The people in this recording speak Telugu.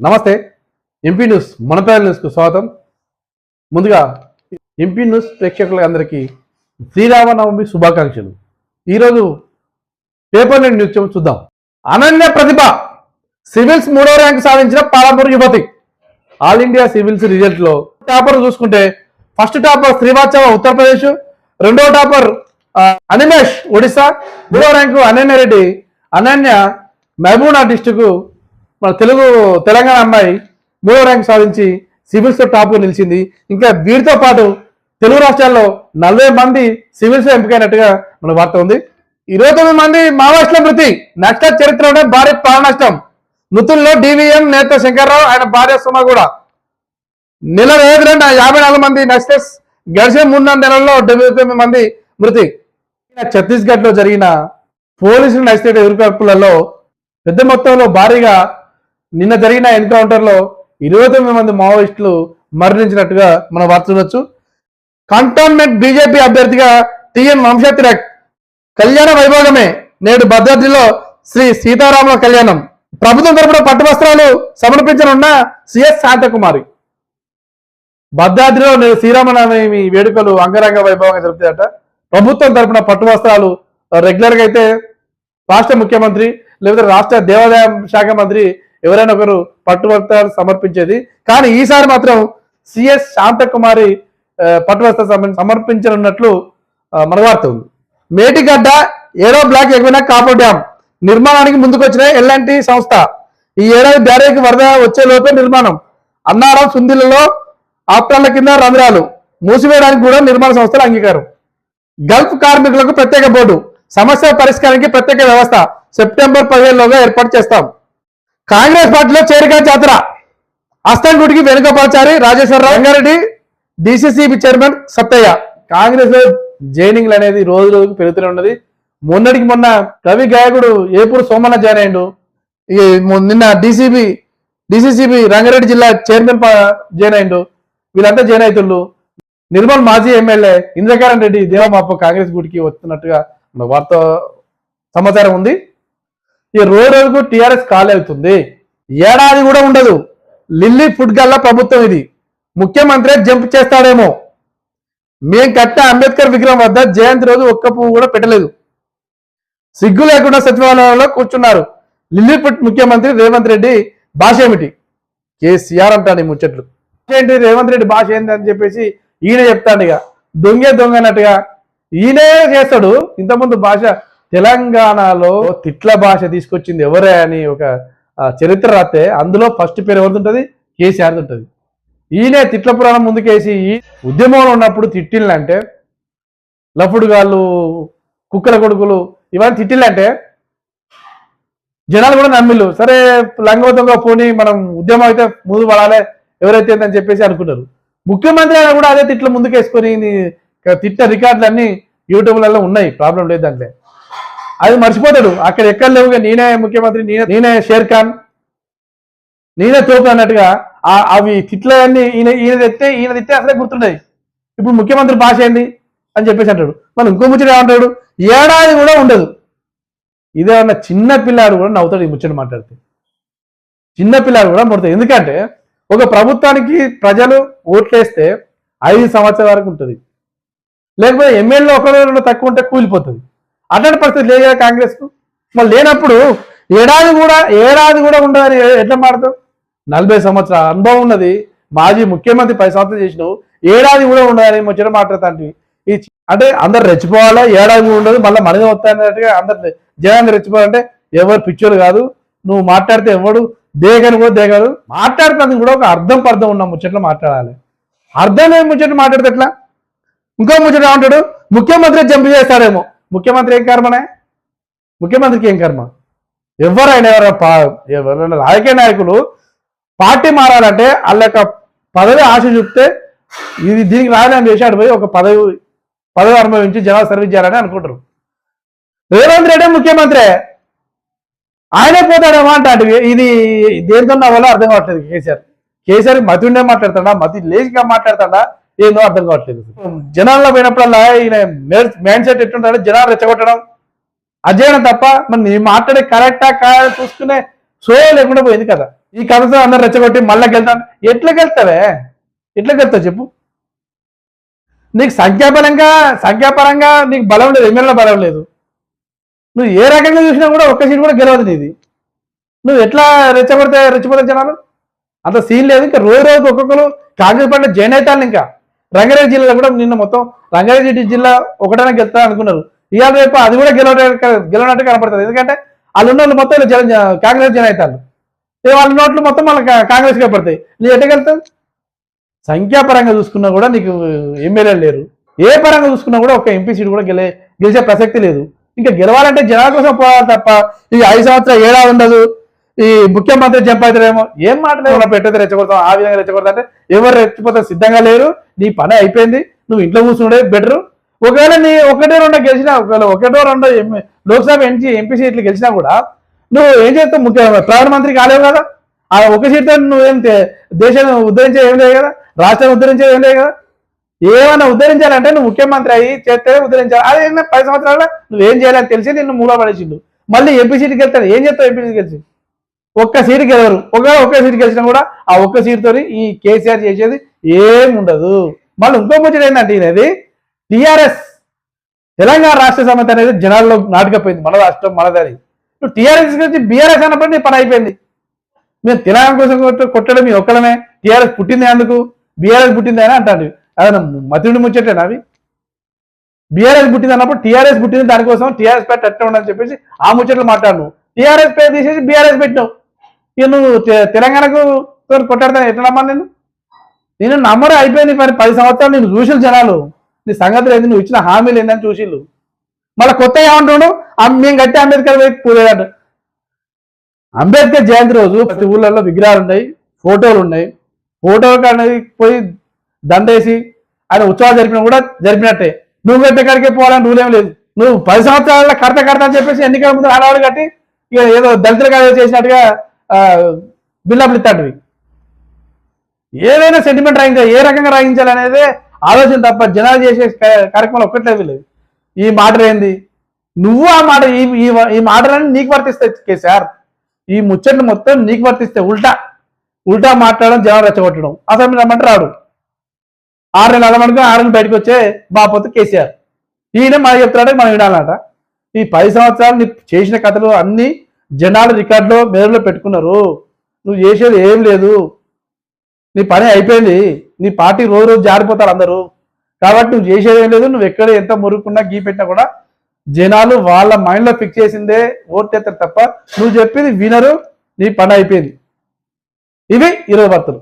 నమస్తే. ఎంపీ న్యూస్ మనపేల న్యూస్కు స్వాగతం. ముందుగా ఎంపీ న్యూస్ ప్రేక్షకులందరికీ శ్రీరామనవమి శుభాకాంక్షలు. ఈరోజు పేపర్ న్యూస్ చూద్దాం. అనన్య ప్రతిభ సివిల్స్ 3వ ర్యాంకు సాధించిన పాలమూరు యువతి. ఆల్ ఇండియా సివిల్స్ రిజల్ట్లో టాపర్ చూసుకుంటే ఫస్ట్ టాపర్ శ్రీవాత్సవ ఉత్తరప్రదేశ్, రెండవ టాపర్ అనిమేష్ ఒడిశా, 3వ ర్యాంకు అనన్య రెడ్డి అనన్య మహబూనా డిస్టిక్ మన తెలంగాణ అమ్మాయి 3వ ర్యాంకు సాధించి సివిల్స్ టాప్గా నిలిచింది. ఇంకా వీరితో పాటు తెలుగు రాష్ట్రాల్లో 40 మంది సివిల్స్ ఎంపికైనట్టుగా మన వార్త ఉంది. 29 మంది మావోయిస్టుల మృతి. నక్సల్ చరిత్రలోనే భారీ ప్రాణ నష్టం. మృతుల్లో డివిఎం నేత శంకర్రావు, ఆయన భార్య సుమ కూడా. నెల రోజులంటే 54 మంది నక్సల్స్. గడిచిన 3 నెలల్లో 79 మంది మృతి. ఛత్తీస్గఢ్ లో జరిగిన పోలీసులు నక్సలైట్ ఎదుర్కొప్పులలో పెద్ద మొత్తంలో భారీగా నిన్న జరిగిన ఎన్కౌంటర్లో 29 మంది మావోయిస్టులు మరణించినట్టుగా మనం వార్త చూడొచ్చు. కంటోన్మెంట్ బీజేపీ అభ్యర్థిగా టిఎన్ వంశతిలక్. కళ్యాణ వైభోగమే నేడు భద్రాద్రిలో శ్రీ సీతారాముల కళ్యాణం. ప్రభుత్వం తరపున పట్టు వస్త్రాలు సమర్పించనున్న సిఎస్ శాంతకుమారి. భద్రాద్రిలో నేడు శ్రీరామనవమి వేడుకలు అంగరంగ వైభవంగా జరుగుతాయట. ప్రభుత్వం తరపున పట్టు వస్త్రాలు రెగ్యులర్గా అయితే రాష్ట్ర ముఖ్యమంత్రి లేకపోతే రాష్ట్ర దేవాదాయ శాఖ మంత్రి ఎవరైనా ఒకరు పట్టు వస్త్రాలు సమర్పించేది. కానీ ఈసారి మాత్రం సిఎస్ శాంతకుమారి పట్టు వస్త్రాలు సమర్పించనున్నట్లు మన వార్త ఉంది. మేటిగడ్డ 7వ బ్లాక్ ఎగువన కాపు డ్యాం నిర్మాణానికి ముందుకొచ్చిన ఎల్ఎన్టీ సంస్థ. ఈ ఏడాది బ్యారేజీకి వరద వచ్చే లోపే నిర్మాణం. అన్నారం సుందిలలో ఆప్తాళ్ల కింద రంధ్రాలు మూసివేయడానికి కూడా నిర్మాణ సంస్థల అంగీకారం. గల్ఫ్ కార్మికులకు ప్రత్యేక బోర్డు. సమస్య పరిష్కారానికి ప్రత్యేక వ్యవస్థ. సెప్టెంబర్ 15లోగా ఏర్పాటు చేస్తాం. కాంగ్రెస్ పార్టీలో చేరిక జాతర. అస్తంగుడికి వెనుకపాచారి రాజేశ్వరరావు, రంగారెడ్డి డిసిసిబి చైర్మన్ సత్తయ్య. కాంగ్రెస్ లో జైనింగ్లు అనేది రోజు రోజుకు పెరుగుతూనే ఉన్నది. మొన్నటికి మొన్న కవి గాయకుడు ఏపూరు సోమన్న జాయిన్ అయ్యిండు. నిన్న డిసిసిబి రంగారెడ్డి జిల్లా చైర్మన్ జాయిన్ అయ్యిండు. వీళ్ళంతా జాయిన్ అవుతుండ్రు. నిర్మల్ మాజీ ఎమ్మెల్యే ఇంద్రకరణ్ రెడ్డి దేవమాప కాంగ్రెస్ గుడికి వస్తున్నట్టుగా మన వార్త సమాచారం ఉంది. ఈ రోజుకు టీఆర్ఎస్ ఖాళీ అవుతుంది. ఏడాది కూడా ఉండదు. లిల్లీ ఫుడ్ గల్లా ప్రభుత్వం ఇది. ముఖ్యమంత్రి జంప్ చేస్తాడేమో. మేం కట్ట అంబేద్కర్ విగ్రహం వద్ద జయంతి రోజు ఒక్క పువ్వు కూడా పెట్టలేదు. సిగ్గు లేకుండా సచివాలయంలో కూర్చున్నారు. లిల్లీ ఫుడ్ ముఖ్యమంత్రి రేవంత్ రెడ్డి భాష ఏమిటి? కేసీఆర్ అంటాను ఈ ముచ్చట్లు. ఏంటి రేవంత్ రెడ్డి భాష ఏంటి అని చెప్పేసి ఈయన చెప్తాడు. ఇక దొంగ అన్నట్టుగా ఈయనే చేస్తాడు. ఇంతకుముందు భాష తెలంగాణలో తిట్ల భాష తీసుకొచ్చింది ఎవరే అని ఒక చరిత్ర రాస్తే అందులో ఫస్ట్ పేరు ఎవరిది ఉంటుంది? కేసీఆర్ ఉంటుంది. ఈయనే తిట్ల పురాణం ముందుకేసి ఉద్యమంలో ఉన్నప్పుడు తిట్టిళ్ళంటే లఫుడుగాళ్ళు, కుక్కల కొడుకులు ఇవన్నీ తిట్టిళ్ళంటే జనాలు కూడా నమ్మిళ్ళు. సరే లంగవతంగా పోనీ మనం ఉద్యమం అయితే ముందు పడాలి ఎవరైతే అని చెప్పేసి అనుకున్నారు. ముఖ్యమంత్రి అయినా కూడా అదే తిట్ల ముందుకేసుకొని తిట్ట రికార్డులన్నీ యూట్యూబ్లలో ఉన్నాయి. ప్రాబ్లం లేదు దాంట్లో. అది మర్చిపోతాడు. అక్కడ ఎక్కడ లేవుగా నేనే ముఖ్యమంత్రి, నేనే షేర్ ఖాన్, నేనే తోపు అన్నట్టుగా అవి తిట్లన్నీ ఈయన తిట్టే అసలే గుర్తుండయి. ఇప్పుడు ముఖ్యమంత్రి భాష ఏంది అని చెప్పేసి అంటాడు. మనం ఇంకో ముచ్చట ఏమంటాడు? ఏడాది కూడా ఉండదు. ఇదేమన్నా చిన్న పిల్లాడు కూడా నవ్వుతాడు ఈ ముచ్చట మాట్లాడితే. చిన్న పిల్లాడు కూడా పడుతుంది. ఎందుకంటే ఒక ప్రభుత్వానికి ప్రజలు ఓట్లేస్తే 5 సంవత్సరాల వరకు ఉంటుంది. లేకపోతే ఎమ్మెల్యే ఒకరు తక్కువ ఉంటే కూలిపోతుంది. అట్లాంటి పరిస్థితి లేదు కదా కాంగ్రెస్ కు. మళ్ళీ లేనప్పుడు ఏడాది కూడా ఉండదని ఎట్లా మాడతావు? 40 సంవత్సరాల అనుభవం ఉన్నది. మాజీ ముఖ్యమంత్రి 10 సంవత్సరాలు చేసినావు. ఏడాది కూడా ఉండదని ముచ్చట మాట్లాడతాంటివి. అంటే అందరు రెచ్చిపోవాలా? ఏడాది కూడా ఉండదు మళ్ళీ మనమే వస్తాయన్నట్టుగా అందరు జనాన్ని రెచ్చిపోవాలంటే ఎవరు పిచ్చోలు కాదు. నువ్వు మాట్లాడితే ఎవడు దేగని కూడా దేగదు. మాట్లాడుతుంది కూడా ఒక అర్థం పర్థం ఉన్న ముచ్చట్లు మాట్లాడాలి. అర్థం లేని ముచ్చట్లు మాట్లాడితే ఎట్లా? ఇంకో ముచ్చట ఏమంటాడు? ముఖ్యమంత్రి జంప్ చేస్తాడేమో. ముఖ్యమంత్రి ఏం కర్మనే? ముఖ్యమంత్రికి ఏం కర్మ? ఎవరైనా రాజకీయ నాయకులు పార్టీ మారాలంటే వాళ్ళ యొక్క పదవి ఆశ చూపితే దీనికి రాజీనామా చేశాడు పోయి ఒక పదవి అనుభవించి జనాలు సర్వీస్ చేయాలని అనుకుంటారు. రేవంత్ రెడ్డి ముఖ్యమంత్రి ఆయనే పోతాడేమో అంటే ఇది దేనితో వల్ల అర్థం కావట్లేదు. కేసీఆర్ మతి ఉండే మాట్లాడతాడా, మతి లేచిగా మాట్లాడతాడా, ఏందో అర్థం కావట్లేదు. జనాల్లో పోయినప్పుడల్లా ఈయన మైండ్ సెట్ ఎట్టుంటాడో జనాలు రెచ్చగొట్టడం అది చేయడం తప్ప మరి నీ మాట్లాడే కరెక్టా కాదా చూసుకునే సో లేకుండా పోయింది కదా. ఈ కథతో అందరు రెచ్చగొట్టి మళ్ళీ గెలుతాను. ఎట్లా గెలుతావే? ఎట్లా గెలుతావు చెప్పు? నీకు సంఖ్యాపరంగా నీకు బలం లేదు, ఎమ్మెల్యేల బలం లేదు. నువ్వు ఏ రకంగా చూసినా కూడా ఒక్క సీట్ కూడా గెలవదు నీది. నువ్వు ఎట్లా రెచ్చగొడితే జనాలు? అంత సీన్ లేదు. ఇంకా రోజు ఒక్కొక్కరు కాంగ్రెస్ పార్టీ జాయిన్ అవుతాను. ఇంకా రంగారెడ్డి జిల్లాలో కూడా నిన్న మొత్తం రంగారెడ్డి జిల్లా ఒకటైనా గెలుతా అనుకున్నారు. ఇవాళ రేపు అది కూడా గెలవనట్టు కనపడుతుంది. ఎందుకంటే వాళ్ళు ఉన్న వాళ్ళు మొత్తం కాంగ్రెస్ జాయిన్ అవుతారు. వాళ్ళ నోట్లు మొత్తం మళ్ళీ కాంగ్రెస్ పడతాయి. నీ ఎట్లా గెలుతావు? సంఖ్యాపరంగా చూసుకున్నా కూడా నీకు ఎమ్మెల్యేలు లేరు. ఏ పరంగా చూసుకున్నా కూడా ఒక ఎంపీ సీట్ కూడా గెలిచే ప్రసక్తి లేదు. ఇంకా గెలవాలంటే జనాల కోసం పోవాలి తప్ప ఈ 5 సంవత్సరాలు ఏడా ఉండదు. ఈ ముఖ్యమంత్రి చంపాయితేమో ఏం మాట్లాడే పెట్టేది రెచ్చగొడతాం, ఆ విధంగా రెచ్చగొడతా అంటే ఎవరు రెచ్చిపోతే సిద్ధంగా లేరు. నీ పని అయిపోయింది, నువ్వు ఇంట్లో కూర్చుండే బెటరు. ఒకవేళ నీ ఒకటో రెండో గెలిచినా, ఒకటో రెండో లోక్సభ ఎంపీ సీట్లు గెలిచినా కూడా నువ్వు ఏం చేస్తావు? ప్రధానమంత్రి కాలేవు కదా. ఆ ఒక సీట్తో నువ్వేం దేశాన్ని ఉద్ధరించేది ఏం లేదు కదా, రాష్ట్రాన్ని ఉద్ధరించేది ఏం లేదు కదా. ఏమైనా ఉద్ధరించాలంటే నువ్వు ముఖ్యమంత్రి అయ్యి చేస్తే ఉద్ధరించాలి. అదే 10 సంవత్సరాలు నువ్వేం చేయాలని తెలిసి నిన్ను మూల పడేసిండు. మళ్ళీ ఎంపీ సీట్కి వెళ్తాడు. ఏం చేస్తావు? ఎంపీ సీట్ గెలిచి ఒక్క సీటు గెలవరు. ఒక్క సీటు గెలిచినా కూడా ఆ ఒక్క సీటుతో ఈ కేసీఆర్ చేసేది ఏముండదు. మళ్ళీ ఇంకో ముచ్చట ఏంటంటే ఇది టీఆర్ఎస్ తెలంగాణ రాష్ట్ర సమితి అనేది జనాల్లో నాటుకపోయింది. మన రాష్ట్రం మనదని. నువ్వు టీఆర్ఎస్ గురించి బీఆర్ఎస్ అన్నప్పుడు నీ పని అయిపోయింది. మేము తెలంగాణ కోసం కొట్టడం మీ ఒక్కడమే. టీఆర్ఎస్ పుట్టింది అందుకు, బీఆర్ఎస్ పుట్టింది అని అంటాడు. అదే మతుడి ముచ్చటేనా అవి? బీఆర్ఎస్ పుట్టింది అన్నప్పుడు టీఆర్ఎస్ పుట్టింది దానికోసం, టీఆర్ఎస్ పేరు ఎట్లా ఉండని చెప్పేసి ఆ ముచ్చట్లు మాట్లాడు. టీఆర్ఎస్ పేరు తీసేసి బీఆర్ఎస్ పెట్టినావు. ఇక నువ్వు తెలంగాణకు కొట్టాడుతా ఎట్లా నమ్మను? నేను నమ్మరు. అయిపోయింది. 10 సంవత్సరాలు నేను చూసిన జనాలు నీ సంగతులు ఏంది, నువ్వు ఇచ్చిన హామీలు ఏందని చూసిళ్ళు. మళ్ళీ కొత్త ఏమంటున్నాడు? మేము కట్టి అంబేద్కర్ వైపు పూజాడు. అంబేద్కర్ జయంతి రోజు ప్రతి ఊళ్ళల్లో విగ్రహాలు ఉన్నాయి, ఫోటోలు ఉన్నాయి. ఫోటోలు అనేది పోయి దండేసి ఆయన ఉత్సవాలు జరిపినా కూడా జరిపినట్టే. నువ్వు కట్టే కాడికే పోవాలని రూల్ ఏం లేదు. నువ్వు 10 సంవత్సరాల కడతా అని చెప్పేసి ఎన్నికల ముందు హడావుడు కట్టి ఇక ఏదో దళితుల కాడ చేసినట్టుగా బిల్డప్లు ఇస్తాంటివి. ఏదైనా సెంటిమెంట్ రాయించాలి, ఏ రకంగా రాయించాలనేదే ఆలోచన తప్ప జనాలు చేసే కార్యక్రమాలు ఒక్కట్లేదు లేదు. ఈ మాట ఏంది? నువ్వు ఆ మాట ఈ మాటలన్నీ నీకు వర్తిస్తాయి కేసీఆర్. ఈ ముచ్చట్లు మొత్తం నీకు వర్తిస్తాయి. ఉల్టా మాట్లాడడం, జనాలు రెచ్చగొట్టడం. అసలు మీరు రమ్మంటే రాడు. 6 నెలలు అలమనుకో 6 నెలలు బయటకు వచ్చే బాపోతే కేసీఆర్. ఈయన మనకి చెప్తున్నాడు, మనం వినాలన్నట. ఈ 10 సంవత్సరాలు నీ చేసిన కథలు అన్ని జనాలు రికార్డులో మెదడులో పెట్టుకున్నారు. నువ్వు చేసేది ఏం లేదు. నీ పని అయిపోయింది. నీ పార్టీ రోజు జారిపోతారు అందరూ. కాబట్టి నువ్వు చేసేది ఏం లేదు. నువ్వు ఎక్కడ ఎంత మురుకున్నా గీ పెట్టినా కూడా జనాలు వాళ్ళ మైండ్లో ఫిక్స్ చేసిందే ఓట్ చేస్తారు తప్ప నువ్వు చెప్పింది వినరు. నీ పని అయిపోయింది. ఇవి 20 వార్తలు.